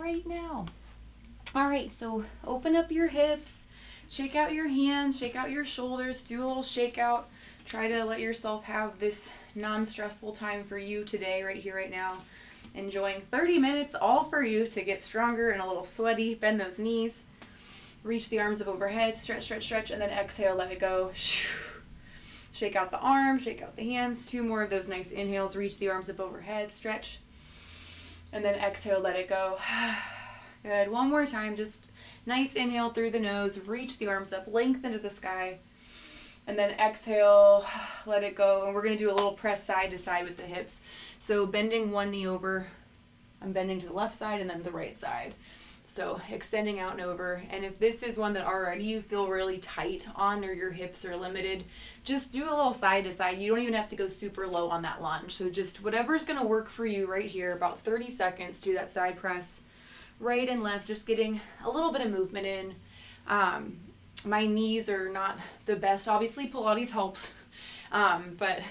right now. All right, so open up your hips, shake out your hands, shake out your shoulders, do a little shake out. Try to let yourself have this non-stressful time for you today, right here, right now. Enjoying 30 minutes, all for you to get stronger and a little sweaty. Bend those knees. Reach the arms up overhead, stretch, stretch, stretch, and then exhale, let it go. Shake out the arms, shake out the hands. 2 more of those nice inhales. Reach the arms up overhead, stretch, and then exhale, let it go. Good. One more time, just nice inhale through the nose. Reach the arms up, lengthen to the sky, and then exhale, let it go. And we're going to do a little press side to side with the hips. So bending one knee over, I'm bending to the left side and then the right side. So extending out and over. And if this is one that already you feel really tight on or your hips are limited, just do a little side to side. You don't even have to go super low on that lunge. So just whatever's going to work for you right here, about 30 seconds, do that side press, right and left, just getting a little bit of movement in. My knees are not the best. Obviously, Pilates helps. But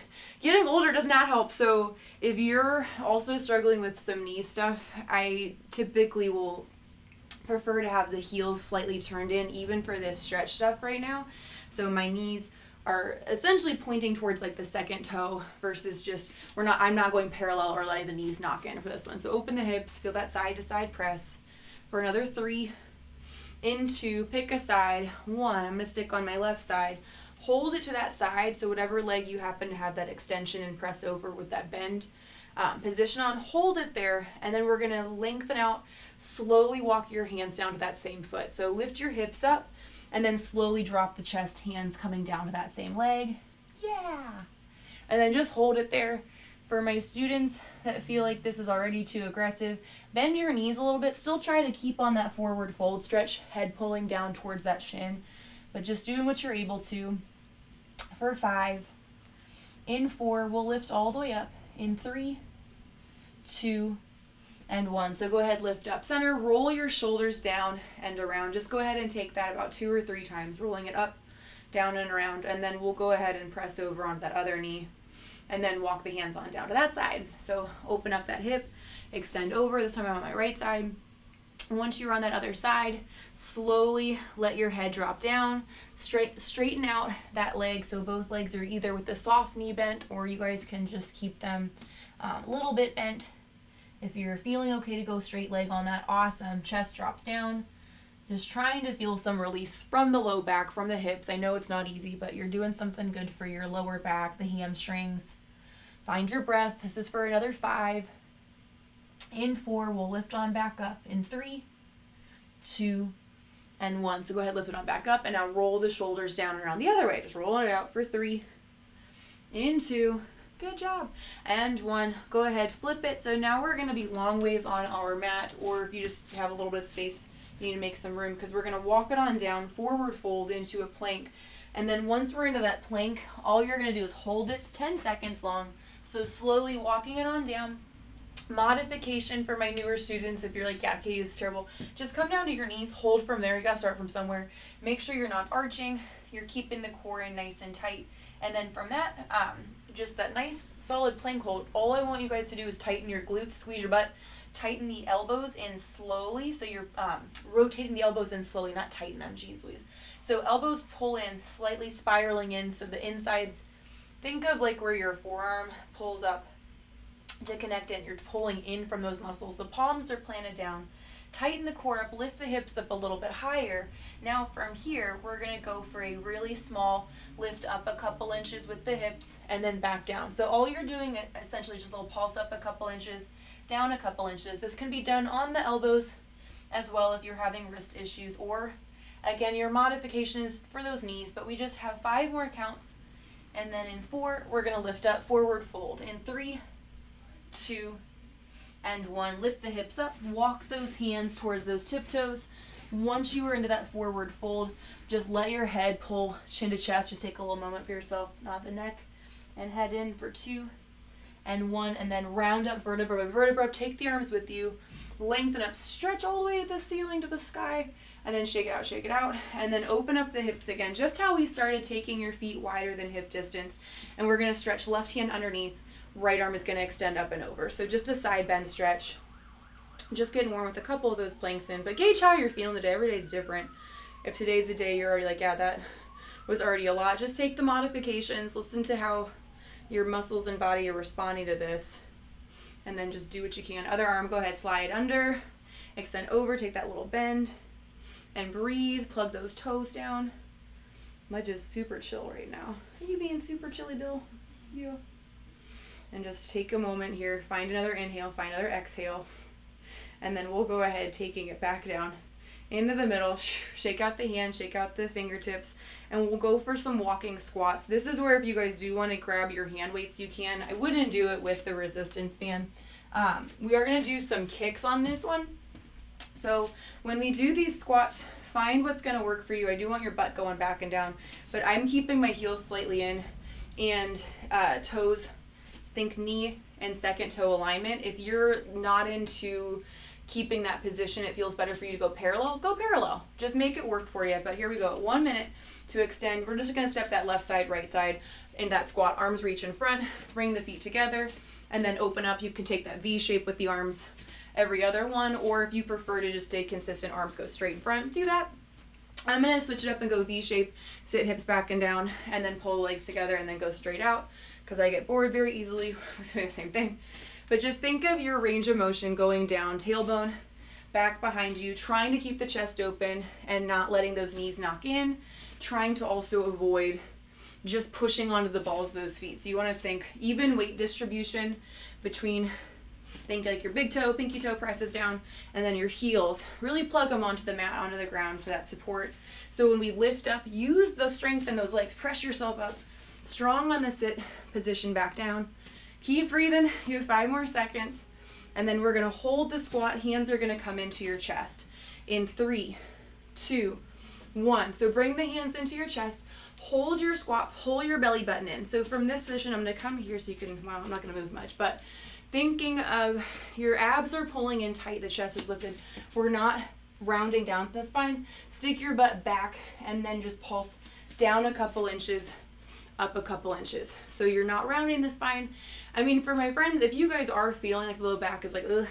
getting older does not help. So if you're also struggling with some knee stuff, I typically will prefer to have the heels slightly turned in, even for this stretch stuff right now. So my knees are essentially pointing towards like the second toe versus just, I'm not going parallel or letting the knees knock in for this one. So open the hips, feel that side to side press for another 3, into, pick a side, 1, I'm going to stick on my left side, hold it to that side, so whatever leg you happen to have that extension and press over with that bend position on, hold it there, and then we're going to lengthen out, slowly walk your hands down to that same foot. So lift your hips up, and then slowly drop the chest, hands coming down to that same leg. Yeah! And then just hold it there. For my students that feel like this is already too aggressive, bend your knees a little bit. Still try to keep on that forward fold stretch, head pulling down towards that shin, but just doing what you're able to. For 5, in 4, we'll lift all the way up. In 3, 2, and 1. So go ahead, lift up center, roll your shoulders down and around. Just go ahead and take that about 2 or 3 times, rolling it up, down, and around, and then we'll go ahead and press over onto that other knee, and then walk the hands on down to that side. So open up that hip, extend over. This time I'm on my right side. Once you're on that other side, slowly let your head drop down, straighten out that leg. So both legs are either with the soft knee bent, or you guys can just keep them a little bit bent. If you're feeling okay to go straight leg on that, awesome. Chest drops down. Just trying to feel some release from the low back, from the hips. I know it's not easy, but you're doing something good for your lower back, the hamstrings. Find your breath. This is for another 5. In 4, we'll lift on back up. In 3, 2, and 1. So go ahead, lift it on back up, and now roll the shoulders down and around the other way. Just roll it out for 3. In 2. Good job. And 1. Go ahead, flip it. So now we're going to be long ways on our mat, or if you just have a little bit of space, you need to make some room, because we're going to walk it on down, forward fold into a plank. And then once we're into that plank, all you're going to do is hold it. It's 10 seconds long. So slowly walking it on down. Modification for my newer students, if you're like, yeah, Katie, this is terrible, just come down to your knees, hold from there. You got to start from somewhere. Make sure you're not arching. You're keeping the core in nice and tight. And then from that, just that nice solid plank hold, all I want you guys to do is tighten your glutes, squeeze your butt, tighten the elbows in slowly. So you're rotating the elbows in slowly, not tighten them. Jeez Louise. So elbows pull in, slightly spiraling in. So the insides, think of like where your forearm pulls up to connect in. You're pulling in from those muscles. The palms are planted down. Tighten the core up, lift the hips up a little bit higher. Now from here, we're going to go for a really small lift up a couple inches with the hips and then back down. So all you're doing is essentially just a little pulse up a couple inches, down a couple inches. This can be done on the elbows as well if you're having wrist issues, or again, your modification is for those knees, but we just have 5 more counts. And then in 4, we're going to lift up, forward fold. In 3, 2, and 1. Lift the hips up, walk those hands towards those tiptoes. Once you are into that forward fold, just let your head pull chin to chest. Just take a little moment for yourself, nod the neck, and head in for 2 and 1, and then round up vertebra by vertebra. Take the arms with you, lengthen up, stretch all the way to the ceiling, to the sky, and then shake it out, and then open up the hips again, just how we started, taking your feet wider than hip distance. And we're going to stretch left hand underneath, right arm is going to extend up and over. So just a side bend stretch. Just getting warm with a couple of those planks in, but gauge how you're feeling today. Every day's different. If today's the day you're already like, yeah, that was already a lot, just take the modifications, listen to how your muscles and body are responding to this, and then just do what you can. Other arm, go ahead, slide under, extend over, take that little bend, and breathe, plug those toes down. Mudge is super chill right now. Are you being super chilly, Bill? Yeah. And just take a moment here, find another inhale, find another exhale, and then we'll go ahead taking it back down into the middle. Shake out the hands, shake out the fingertips, and we'll go for some walking squats. This is where if you guys do want to grab your hand weights, you can. I wouldn't do it with the resistance band. We are going to do some kicks on this one. So when we do these squats, find what's going to work for you. I do want your butt going back and down, but I'm keeping my heels slightly in and toes, think knee and second toe alignment. If you're not into keeping that position, it feels better for you to go parallel. Just make it work for you. But here we go. 1 minute to extend. We're just going to step that left side, right side in that squat. Arms reach in front, bring the feet together, and then open up. You can take that V shape with the arms every other one, or if you prefer to just stay consistent, arms go straight in front, do that. I'm going to switch it up and go V shape, sit hips back and down, and then pull the legs together and then go straight out, because I get bored very easily with doing the same thing. But just think of your range of motion going down, tailbone back behind you, trying to keep the chest open and not letting those knees knock in, trying to also avoid just pushing onto the balls of those feet. So you want to think even weight distribution between, think like your big toe, pinky toe presses down, and then your heels. Really plug them onto the mat, onto the ground for that support. So when we lift up, use the strength in those legs, press yourself up, strong on the sit position back down. Keep breathing. You have 5 more seconds. And then we're going to hold the squat. Hands are going to come into your chest. In 3, 2, 1. So bring the hands into your chest. Hold your squat. Pull your belly button in. So from this position, I'm going to come here so you can, well, I'm not going to move much, but thinking of your abs are pulling in tight. The chest is lifted. We're not rounding down the spine. Stick your butt back and then just pulse down a couple inches, up a couple inches. So you're not rounding the spine. I mean, for my friends, if you guys are feeling like the low back is like, ugh,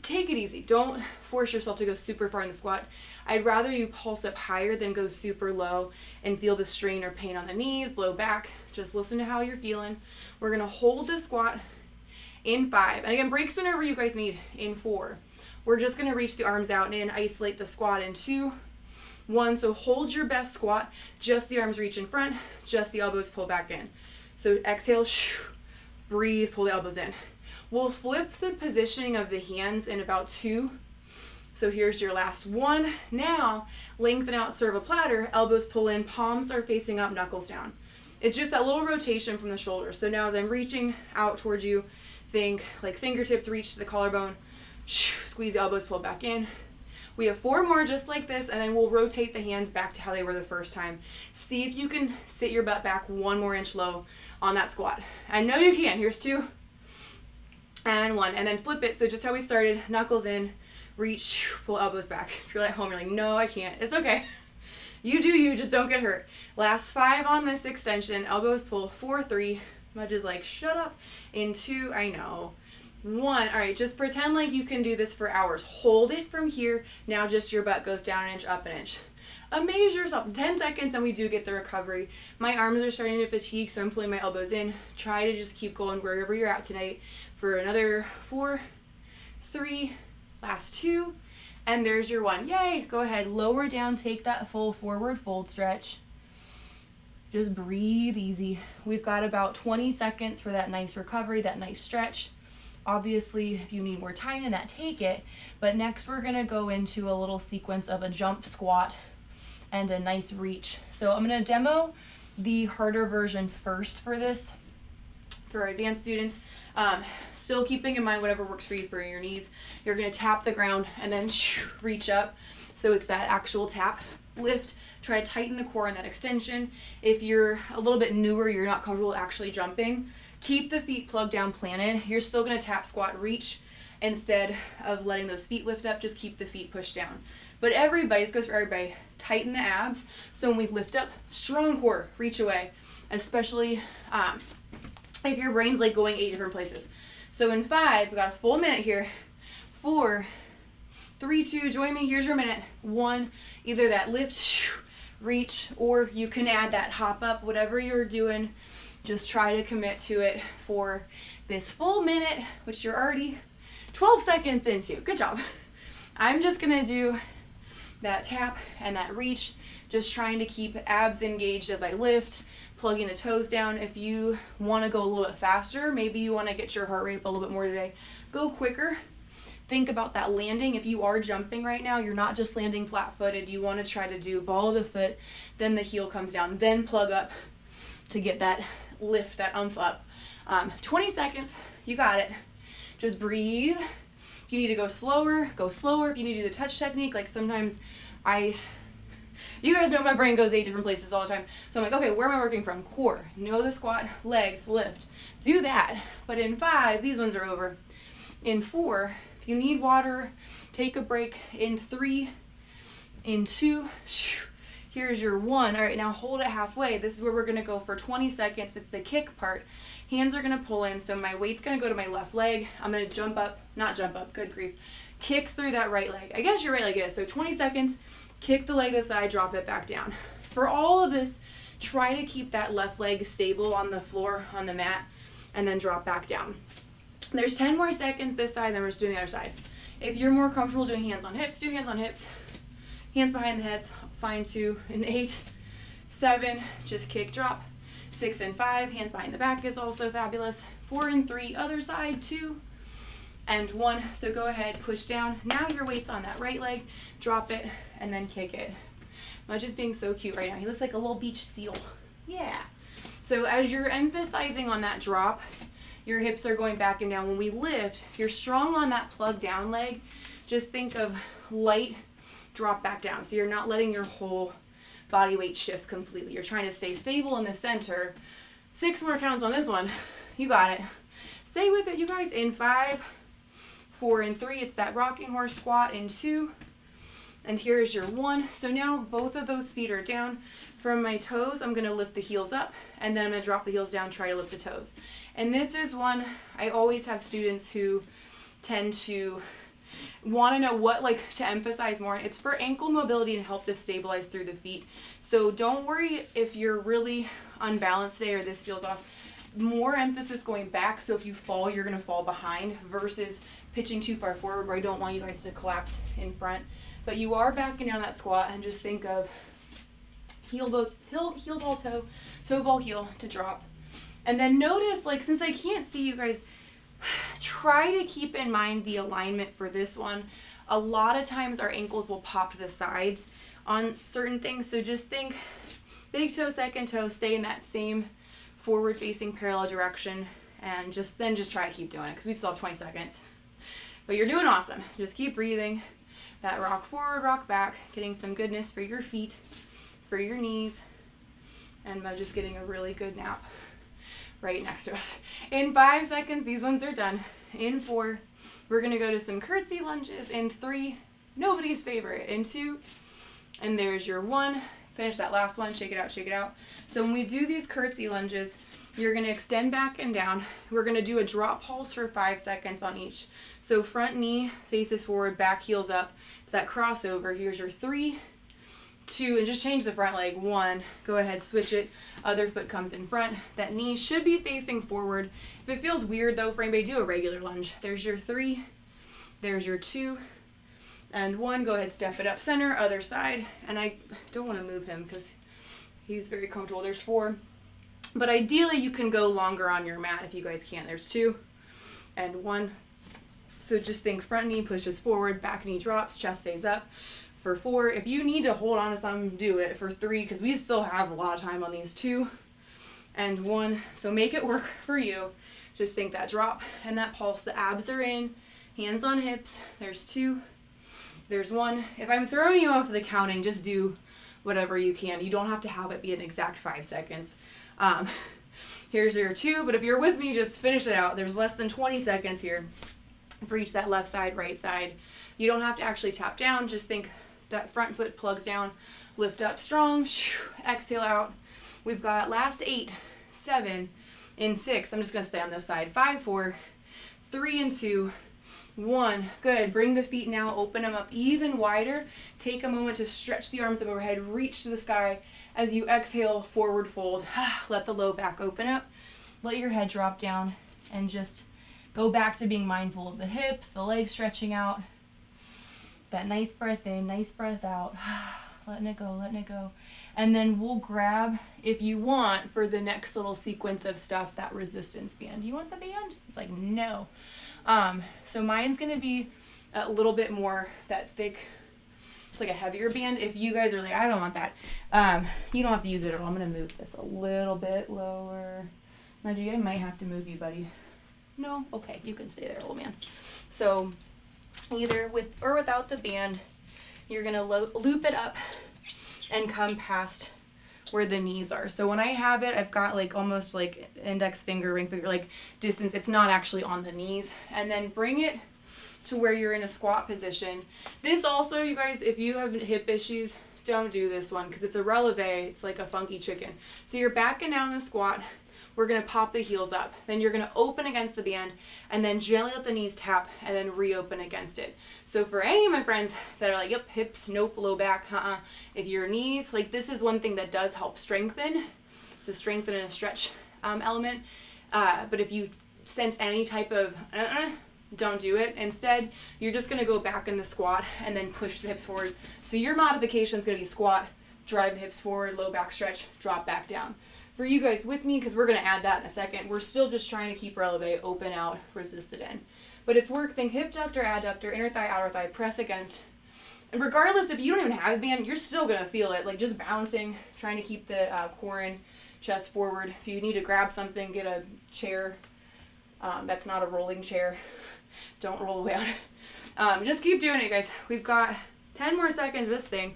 take it easy. Don't force yourself to go super far in the squat. I'd rather you pulse up higher than go super low and feel the strain or pain on the knees, low back. Just listen to how you're feeling. We're going to hold the squat in 5. And again, breaks whenever you guys need in 4. We're just going to reach the arms out and isolate the squat in 2, 1. So hold your best squat. Just the arms reach in front, just the elbows pull back in. So exhale, breathe, pull the elbows in. We'll flip the positioning of the hands in about 2. So here's your last 1. Now, lengthen out cerviplatter, elbows pull in, palms are facing up, knuckles down. It's just that little rotation from the shoulders. So now as I'm reaching out towards you, think like fingertips reach to the collarbone, squeeze the elbows, pull back in. We have 4 more just like this, and then we'll rotate the hands back to how they were the first time. See if you can sit your butt back 1 more inch low on that squat. I know you can. Here's 2 and 1, and then flip it. So just how we started, knuckles in, reach, pull elbows back. If you're at home, you're like, no, I can't. It's okay. You do you, just don't get hurt. Last 5 on this extension, elbows pull, 4, 3, Mudge is like, shut up, in 2, I know, 1. All right, just pretend like you can do this for hours. Hold it from here. Now just your butt goes down an inch, up an inch. Amaze yourself. 10 seconds and we do get the recovery. My arms are starting to fatigue, so I'm pulling my elbows in. Try to just keep going wherever you're at tonight for another 4, 3, last 2, and there's your 1. Yay! Go ahead, lower down, take that full forward fold stretch. Just breathe easy. We've got about 20 seconds for that nice recovery, that nice stretch. Obviously, if you need more time than that, take it. But next we're gonna go into a little sequence of a jump squat and a nice reach. So I'm gonna demo the harder version first for this, for our advanced students. Still keeping in mind whatever works for you for your knees. You're gonna tap the ground and then reach up. So it's that actual tap, lift, try to tighten the core and that extension. If you're a little bit newer, you're not comfortable actually jumping, keep the feet plugged down, planted. You're still gonna tap, squat, reach. Instead of letting those feet lift up, just keep the feet pushed down. But everybody, this goes for everybody, tighten the abs. So when we lift up, strong core, reach away. Especially if your brain's like going 8 different places. So in 5, we got a full minute here. 4, 3, 2, join me, here's your minute. 1, either that lift, reach, or you can add that hop up, whatever you're doing. Just try to commit to it for this full minute, which you're already 12 seconds into. Good job. I'm just gonna do that tap and that reach, just trying to keep abs engaged as I lift, plugging the toes down. If you wanna go a little bit faster, maybe you wanna get your heart rate up a little bit more today, go quicker. Think about that landing. If you are jumping right now, you're not just landing flat-footed. You wanna try to do ball of the foot, then the heel comes down, then plug up to get that lift, that umph up. 20 seconds, you got it. Just breathe. If you need to go slower, go slower. If you need to do the touch technique, like sometimes you guys know my brain goes 8 different places all the time. So I'm like, okay, where am I working from? Core, know the squat, legs, lift. Do that. But in 5, these ones are over. In 4, if you need water, take a break. In 3, in 2, here's your 1. All right, now hold it halfway. This is where we're gonna go for 20 seconds. It's the kick part. Hands are gonna pull in, so my weight's gonna go to my left leg. I'm gonna not jump up, good grief. Kick through that right leg. I guess your right leg is, so 20 seconds, kick the leg to the side, drop it back down. For all of this, try to keep that left leg stable on the floor, on the mat, and then drop back down. There's 10 more seconds this side, then we're just doing the other side. If you're more comfortable doing hands on hips, do hands on hips. Hands behind the heads, fine too. In 8, 7, just kick, drop. 6 and 5, hands behind the back is also fabulous. 4 and 3, other side, 2 and 1. So go ahead, push down. Now your weight's on that right leg, drop it, and then kick it. Mudge is being so cute right now. He looks like a little beach seal. Yeah. So as you're emphasizing on that drop, your hips are going back and down. When we lift, if you're strong on that plug down leg, just think of light drop back down. So you're not letting your whole body weight shift completely. You're trying to stay stable in the center. 6 more counts on this one. You got it. Stay with it, you guys. In 5, 4 and 3, it's that rocking horse squat. In 2, and here's your 1. So now both of those feet are down. From my toes, I'm gonna lift the heels up, and then I'm gonna drop the heels down, try to lift the toes. And this is one I always have students who tend to want to know what to emphasize more. It's for ankle mobility and help to stabilize through the feet. So don't worry if you're really unbalanced today or this feels off. More emphasis going back, so if you fall, you're going to fall behind, versus pitching too far forward, where I don't want you guys to collapse in front. But you are backing down that squat, and just think of heel ball toe, toe ball heel to drop. And then notice, since I can't see you guys, try to keep in mind the alignment for this one. A lot of times our ankles will pop to the sides on certain things, so just think big toe, second toe, stay in that same forward facing parallel direction, and just try to keep doing it, because we still have 20 seconds. But you're doing awesome. Just keep breathing. That rock forward, rock back, getting some goodness for your feet, for your knees, and just getting a really good nap right next to us. In 5 seconds, these ones are done. In 4, we're gonna go to some curtsy lunges. In 3, nobody's favorite. In 2, and there's your 1. Finish that last one, shake it out, shake it out. So when we do these curtsy lunges, you're gonna extend back and down. We're gonna do a drop pulse for 5 seconds on each. So front knee faces forward, back heels up. It's that crossover. Here's your 3, 2, and just change the front leg. 1, go ahead, switch it. Other foot comes in front. That knee should be facing forward. If it feels weird though for anybody, do a regular lunge. There's your 3, there's your 2, and 1. Go ahead, step it up center, other side. And I don't want to move him because he's very comfortable. There's 4. But ideally you can go longer on your mat if you guys can. There's 2 and 1. So just think front knee pushes forward, back knee drops, chest stays up. For 4, if you need to hold on to something, do it. For 3, because we still have a lot of time on these, 2 and 1. So make it work for you. Just think that drop and that pulse. The abs are in, hands on hips. There's 2, there's 1. If I'm throwing you off the counting, just do whatever you can. You don't have to have it be an exact 5 seconds. Here's your 2, but if you're with me, just finish it out. There's less than 20 seconds here for each that left side, right side. You don't have to actually tap down. Just think that front foot plugs down, lift up strong, exhale out. We've got last 8, 7, in 6. I'm just gonna stay on this side. 5, 4, 3 and 2, 1. Good. Bring the feet now, open them up even wider. Take a moment to stretch the arms up overhead, reach to the sky. As you exhale, forward fold. Let the low back open up. Let your head drop down and just go back to being mindful of the hips, the legs stretching out. That nice breath in, nice breath out. Letting it go, letting it go. And then we'll grab, if you want, for the next little sequence of stuff, that resistance band. You want the band? It's like, no. So mine's going to be a little bit more that thick. It's like a heavier band. If you guys are like, I don't want that, you don't have to use it at all. I'm going to move this a little bit lower. Reggie, I might have to move you, buddy. No? Okay, you can stay there, old man. So either with or without the band, you're going to loop it up and come past where the knees are. So when I have it, I've got like almost like index finger, ring finger, like distance. It's not actually on the knees. And then bring it to where you're in a squat position. This also, you guys, if you have hip issues, don't do this one because it's a releve. It's like a funky chicken. So you're backing down the squat. We're going to pop the heels up. Then you're going to open against the band and then gently let the knees tap and then reopen against it. So for any of my friends that are like, yep, hips, nope, low back, if your knees, like this is one thing that does help strengthen. It's a strengthen and a stretch element. But if you sense any type of don't do it. Instead, you're just going to go back in the squat and then push the hips forward. So your modification is going to be squat, drive the hips forward, low back stretch, drop back down. For you guys with me, because we're going to add that in a second, we're still just trying to keep releve, open out, resisted in. But it's work, think hip ductor, adductor, inner thigh, outer thigh, press against. And regardless, if you don't even have a band, you're still going to feel it. Like just balancing, trying to keep the core in, chest forward. If you need to grab something, get a chair. That's not a rolling chair. Don't roll away on it. Just keep doing it, guys. We've got 10 more seconds of this thing.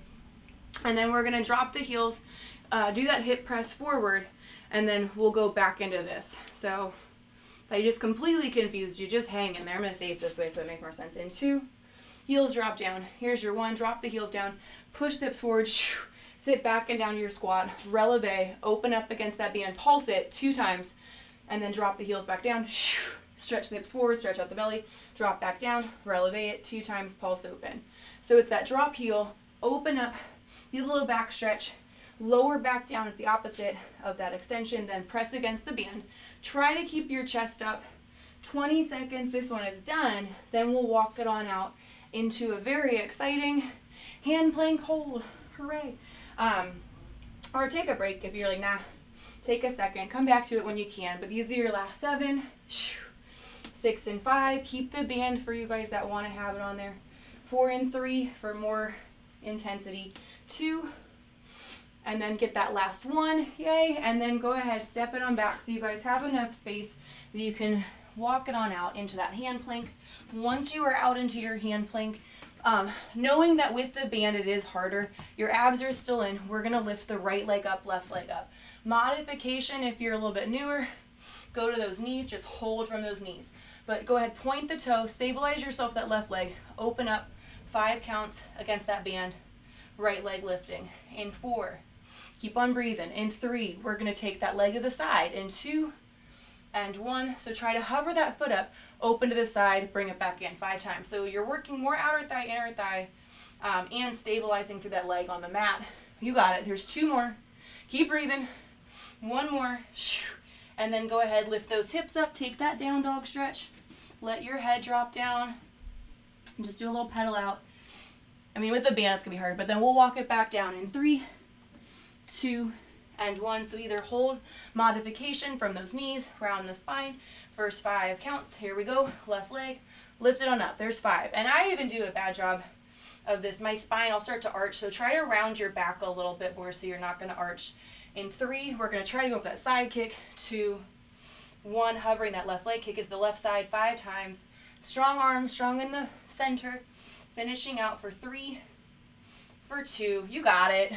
And then we're going to drop the heels. Do that hip press forward, and then we'll go back into this. So if I just completely confused you, just hang in there. I'm going to face this way so it makes more sense. In 2, heels drop down. Here's your 1, drop the heels down, push the hips forward, sit back and down to your squat, releve, open up against that band, pulse it 2 times, and then drop the heels back down, stretch the hips forward, stretch out the belly, drop back down, releve it 2 times, pulse open. So it's that drop heel, open up, feel a little back stretch, lower back down at the opposite of that extension, then press against the band. Try to keep your chest up. 20 seconds, this one is done. Then we'll walk it on out into a very exciting hand plank hold. Hooray. Or take a break if you're like, nah, take a second. Come back to it when you can. But these are your last 7, 6 and 5. Keep the band for you guys that want to have it on there. 4 and 3 for more intensity. 2, and then get that last 1, yay, and then go ahead, step it on back so you guys have enough space that you can walk it on out into that hand plank. Once you are out into your hand plank, knowing that with the band it is harder, your abs are still in, we're going to lift the right leg up, left leg up. Modification, if you're a little bit newer, go to those knees, just hold from those knees. But go ahead, point the toe, stabilize yourself that left leg, open up, 5 counts against that band, right leg lifting. In 4, keep on breathing. In 3, we're going to take that leg to the side. In 2 and 1. So try to hover that foot up, open to the side, bring it back in 5 times. So you're working more outer thigh, inner thigh, and stabilizing through that leg on the mat. You got it. There's 2 more. Keep breathing. 1 more. And then go ahead, lift those hips up. Take that down dog stretch. Let your head drop down. And just do a little pedal out. I mean, with the band, it's going to be hard, but then we'll walk it back down in 3, 2, and 1. So either hold modification from those knees, round the spine. First 5 counts. Here we go. Left leg. Lift it on up. There's 5. And I even do a bad job of this. My spine, I'll start to arch. So try to round your back a little bit more so you're not going to arch. In 3, we're going to try to go for that side kick. 2, 1, hovering that left leg. Kick it to the left side 5 times. Strong arms, strong in the center. Finishing out for 3, for 2, you got it,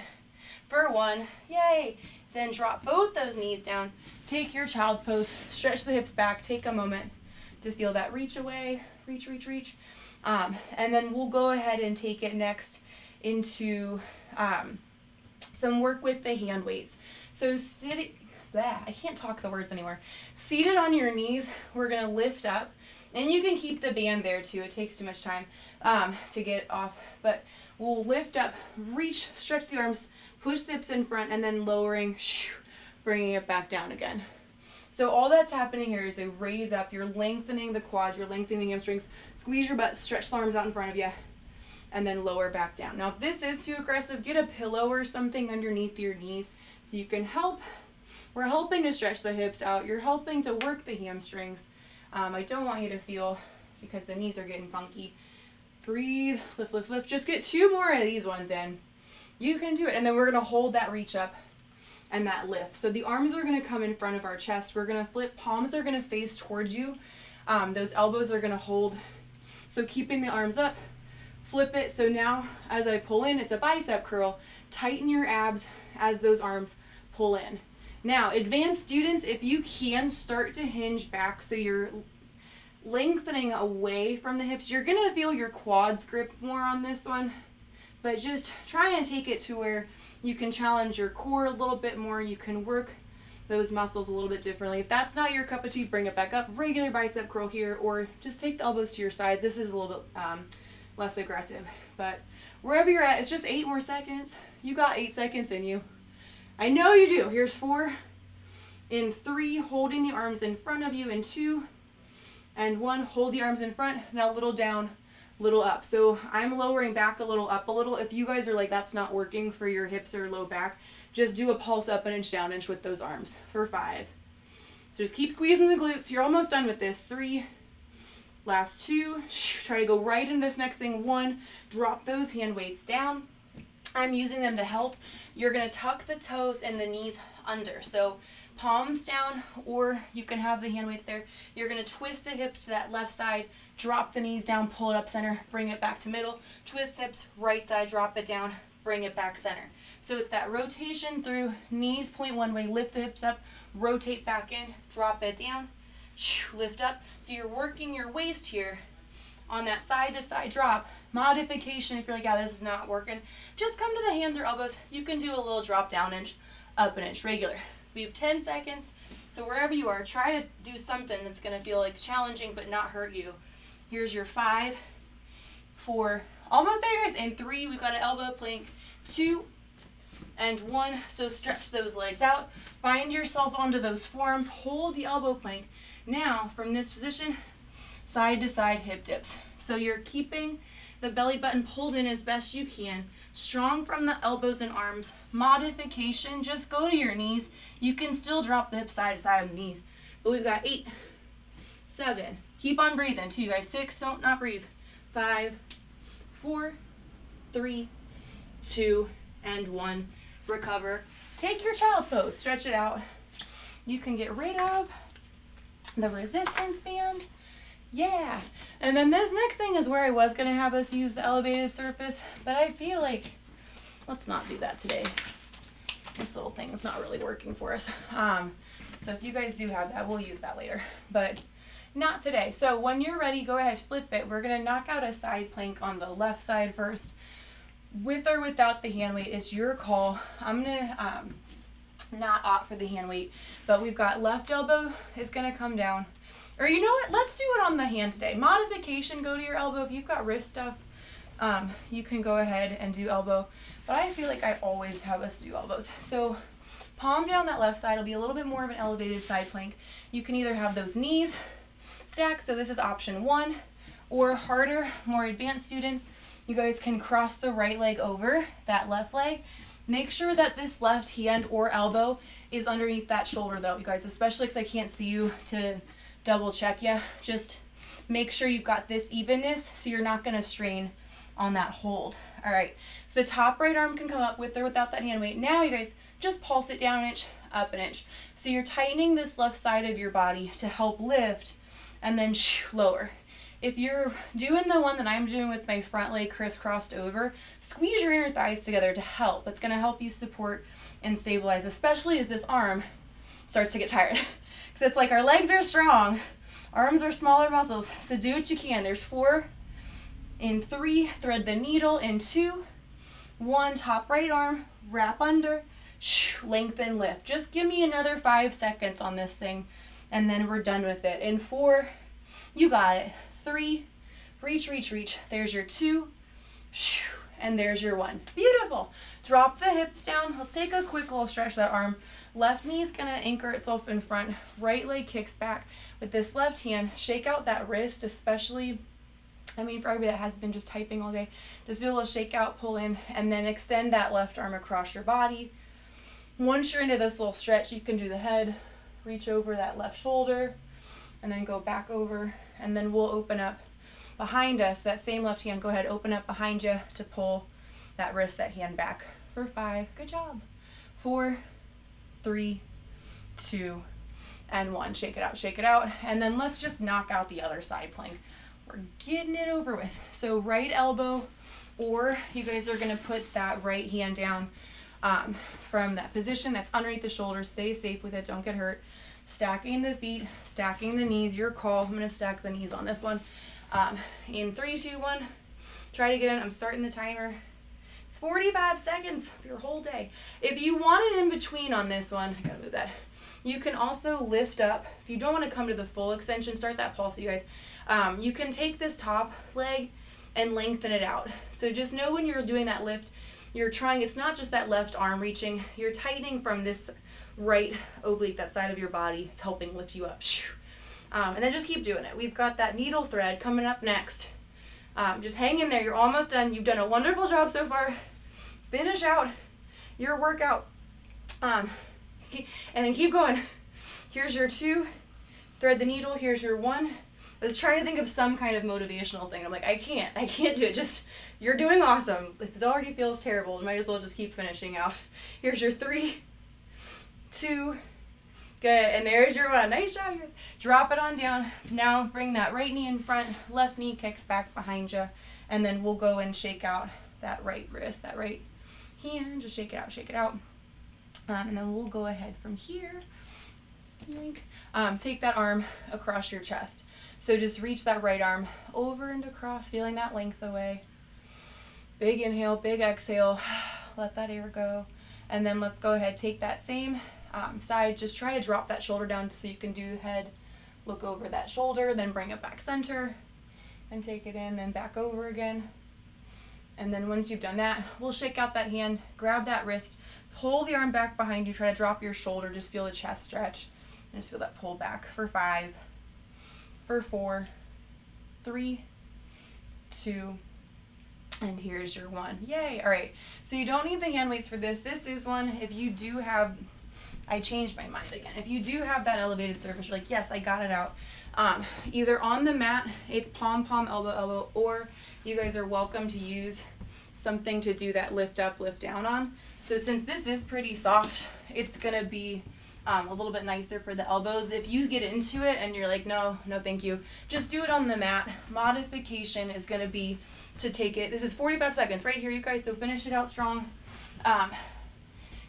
for 1, yay. Then drop both those knees down, take your child's pose, stretch the hips back, take a moment to feel that reach away, reach. And then we'll go ahead and take it next into some work with the hand weights. So I can't talk the words anymore. Seated on your knees, we're gonna lift up And you can keep the band there too. It takes too much time to get off. But we'll lift up, reach, stretch the arms, push the hips in front, and then lowering, bringing it back down again. So all that's happening here is a raise up. You're lengthening the quads, you're lengthening the hamstrings. Squeeze your butt, stretch the arms out in front of you, and then lower back down. Now if this is too aggressive, get a pillow or something underneath your knees so you can help. We're helping to stretch the hips out. You're helping to work the hamstrings. I don't want you to feel, because the knees are getting funky. Breathe, lift, lift, lift. Just get 2 more of these ones in. You can do it. And then we're going to hold that reach up and that lift. So the arms are going to come in front of our chest. We're going to flip. Palms are going to face towards you. Those elbows are going to hold. So keeping the arms up, flip it. So now as I pull in, it's a bicep curl. Tighten your abs as those arms pull in. Now, advanced students, if you can start to hinge back so you're lengthening away from the hips, you're going to feel your quads grip more on this one. But just try and take it to where you can challenge your core a little bit more. You can work those muscles a little bit differently. If that's not your cup of tea, bring it back up. Regular bicep curl here, or just take the elbows to your sides. This is a little bit less aggressive. But wherever you're at, it's just 8 more seconds. You got 8 seconds in you. I know you do. Here's 4. In 3, holding the arms in front of you. In 2 and 1, hold the arms in front. Now little down, little up. So I'm lowering back a little, up a little. If you guys are like, that's not working for your hips or low back, just do a pulse up an inch, down inch with those arms for 5. So just keep squeezing the glutes. You're almost done with this. 3, last 2. Try to go right into this next thing. 1, drop those hand weights down. I'm using them to help. You're going to tuck the toes and the knees under. So palms down, or you can have the hand weights there. You're going to twist the hips to that left side, drop the knees down, pull it up center, bring it back to middle, twist hips, right side, drop it down, bring it back center. So it's that rotation through, knees point one way, lift the hips up, rotate back in, drop it down, lift up. So you're working your waist here on that side to side drop. Modification, if you're like, yeah, this is not working, just come to the hands or elbows. You can do a little drop down inch, up an inch, regular. We have 10 seconds, so wherever you are, try to do something that's going to feel like challenging but not hurt you. Here's your 5, 4, almost there, guys. In 3, we've got an elbow plank. 2 and 1, so stretch those legs out. Find yourself onto those forearms. Hold the elbow plank. Now, from this position, side to side hip dips. So you're keeping the belly button pulled in as best you can. Strong from the elbows and arms. Modification, just go to your knees. You can still drop the hips side to side on the knees. But we've got 8, 7. Keep on breathing too, guys. 6, don't not breathe. 5, 4, 3, 2, and 1. Recover. Take your child's pose. Stretch it out. You can get rid of the resistance band. Yeah. And then this next thing is where I was going to have us use the elevated surface, but I feel like let's not do that today. This little thing is not really working for us. So if you guys do have that, we'll use that later, but not today. So when you're ready, go ahead, flip it. We're going to knock out a side plank on the left side first. With or without the hand weight, it's your call. I'm going to not opt for the hand weight, but we've got left elbow is going to come down. Or you know what? Let's do it on the hand today. Modification, go to your elbow. If you've got wrist stuff, you can go ahead and do elbow. But I feel like I always have us do elbows. So palm down that left side will be a little bit more of an elevated side plank. You can either have those knees stacked, so this is option 1, or harder, more advanced students, you guys can cross the right leg over that left leg. Make sure that this left hand or elbow is underneath that shoulder though, you guys, especially because I can't see you to double check you. Just make sure you've got this evenness so you're not going to strain on that hold. All right, so the top right arm can come up with or without that hand weight. Now you guys just pulse it down an inch, up an inch. So you're tightening this left side of your body to help lift and then lower. If you're doing the one that I'm doing with my front leg crisscrossed over, squeeze your inner thighs together to help. It's going to help you support and stabilize, especially as this arm starts to get tired. Because it's like our legs are strong, arms are smaller muscles, so do what you can. There's 4, in 3, thread the needle, in 2, 1, top right arm, wrap under, lengthen, lift. Just give me another 5 seconds on this thing, and then we're done with it. In 4, You got it. 3, reach, reach, reach. There's your 2, and there's your 1. Beautiful. Drop the hips down. Let's take a quick little stretch of that arm. Left knee is going to anchor itself in front. Right leg kicks back. With this left hand, shake out that wrist, especially, for everybody that has been just typing all day, just do a little shake out, pull in, and then extend that left arm across your body. Once you're into this little stretch, you can do the head, reach over that left shoulder, and then go back over, and then we'll open up behind us. That same left hand, go ahead, open up behind you to pull that wrist, that hand back for 5. Good job. 4, 3, 2, and 1. Shake it out, and then let's just knock out the other side plank. We're getting it over with. So right elbow, or you guys are gonna put that right hand down from that position that's underneath the shoulders. Stay safe with it, don't get hurt. Stacking the feet, stacking the knees, your call. I'm gonna stack the knees on this one. In 3, 2, 1, try to get in. I'm starting the timer. 45 seconds for your whole day. If you want it in between on this one, I gotta move that. You can also lift up. If you don't want to come to the full extension, start that pulse, you guys. You can take this top leg and lengthen it out. So just know when you're doing that lift, you're trying, it's not just that left arm reaching, you're tightening from this right oblique, that side of your body. It's helping lift you up. And then just keep doing it. We've got that needle thread coming up next. Just hang in there. You're almost done. You've done a wonderful job so far. Finish out your workout. And then keep going. Here's your 2. Thread the needle. Here's your 1. I was trying to think of some kind of motivational thing. I'm like, I can't do it. Just, you're doing awesome. If it already feels terrible, you might as well just keep finishing out. Here's your 3, 2, good. And there's your 1. Nice job, guys. Drop it on down. Now bring that right knee in front, left knee kicks back behind you, and then we'll go and shake out that right wrist, that right hand. Just shake it out. And then we'll go ahead from here. Take that arm across your chest. So just reach that right arm over and across, feeling that length away. Big inhale, big exhale. Let that air go. And then let's go ahead, take that same side. Just try to drop that shoulder down so you can do head, look over that shoulder, then bring it back center, and take it in, then back over again. And then once you've done that, we'll shake out that hand, grab that wrist, pull the arm back behind you, try to drop your shoulder, just feel the chest stretch, and just feel that pull back for 5, for 4, 3, 2, and here's your 1. Yay. All right. So you don't need the hand weights for this. This is one, if you do have, I changed my mind again. If you do have that elevated surface, you're like, yes, I got it out. Either on the mat, it's palm, elbow, elbow, or you guys are welcome to use something to do that lift up, lift down on. So since this is pretty soft, it's gonna be a little bit nicer for the elbows. If you get into it and you're like, no, thank you, just do it on the mat. Modification is gonna be to take it, this is 45 seconds right here, you guys, so finish it out strong.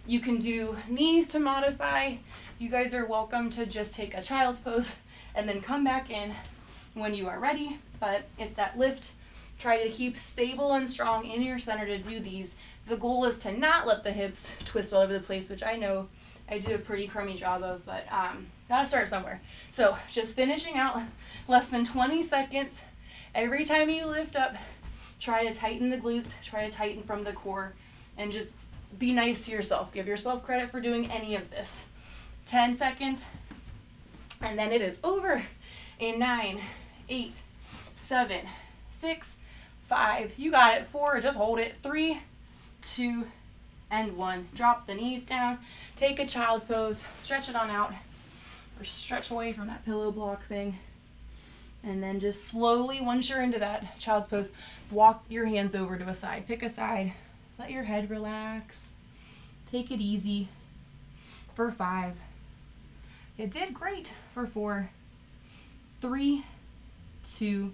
You can do knees to modify. You guys are welcome to just take a child's pose and then come back in when you are ready. But it's that lift. Try to keep stable and strong in your center to do these. The goal is to not let the hips twist all over the place, which I know I do a pretty crummy job of, but gotta start somewhere. So just finishing out less than 20 seconds. Every time you lift up, try to tighten the glutes, try to tighten from the core, and just be nice to yourself. Give yourself credit for doing any of this. 10 seconds, and then it is over in 9, 8, 7, 6, 5. You got it. 4, just hold it. 3, 2, and 1. Drop the knees down. Take a child's pose. Stretch it on out, or stretch away from that pillow block thing. And then just slowly, once you're into that child's pose, walk your hands over to a side. Pick a side. Let your head relax. Take it easy for 5. You did great for 4, 3, 2,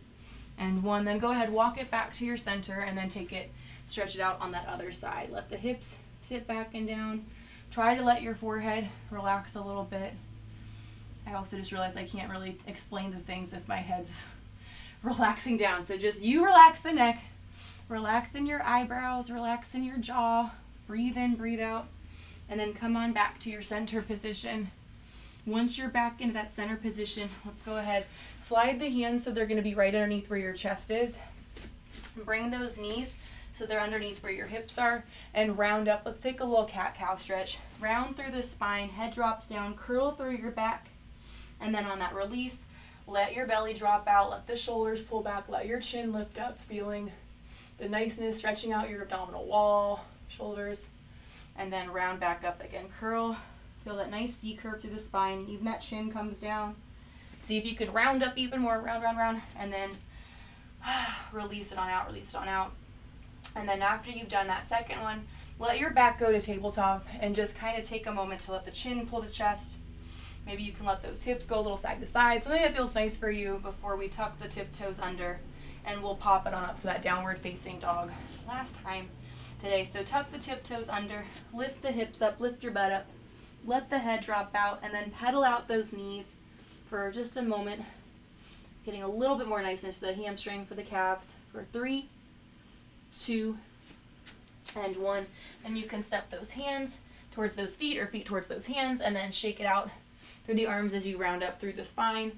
and 1. Then go ahead, walk it back to your center, and then take it, stretch it out on that other side. Let the hips sit back and down. Try to let your forehead relax a little bit. I also just realized I can't really explain the things if my head's relaxing down. So just you relax the neck, relax in your eyebrows, relax in your jaw, breathe in, breathe out, and then come on back to your center position. Once you're back into that center position, let's go ahead, slide the hands so they're going to be right underneath where your chest is. Bring those knees so they're underneath where your hips are, and round up. Let's take a little cat-cow stretch. Round through the spine, head drops down, curl through your back, and then on that release, let your belly drop out, let the shoulders pull back, let your chin lift up, feeling the niceness, stretching out your abdominal wall, shoulders, and then round back up again. Curl, feel that nice C curve through the spine, even that chin comes down. See if you can round up even more, round, round, round, and then release it on out, release it on out. And then after you've done that second one, let your back go to tabletop and just kind of take a moment to let the chin pull to chest. Maybe you can let those hips go a little side to side, something that feels nice for you before we tuck the tiptoes under, and we'll pop it on up for that downward facing dog last time today. So tuck the tiptoes under, lift the hips up, lift your butt up, let the head drop out, and then pedal out those knees for just a moment, getting a little bit more niceness to the hamstring for the calves for 3, 2, and 1. And you can step those hands towards those feet or feet towards those hands, and then shake it out through the arms as you round up through the spine.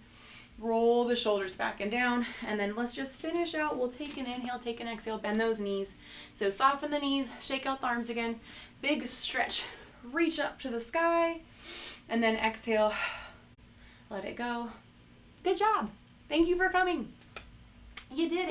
Roll the shoulders back and down, and then let's just finish out. We'll take an inhale, take an exhale, bend those knees. So soften the knees, shake out the arms again, big stretch, reach up to the sky, and then exhale, let it go. Good job. Thank you for coming. You did it.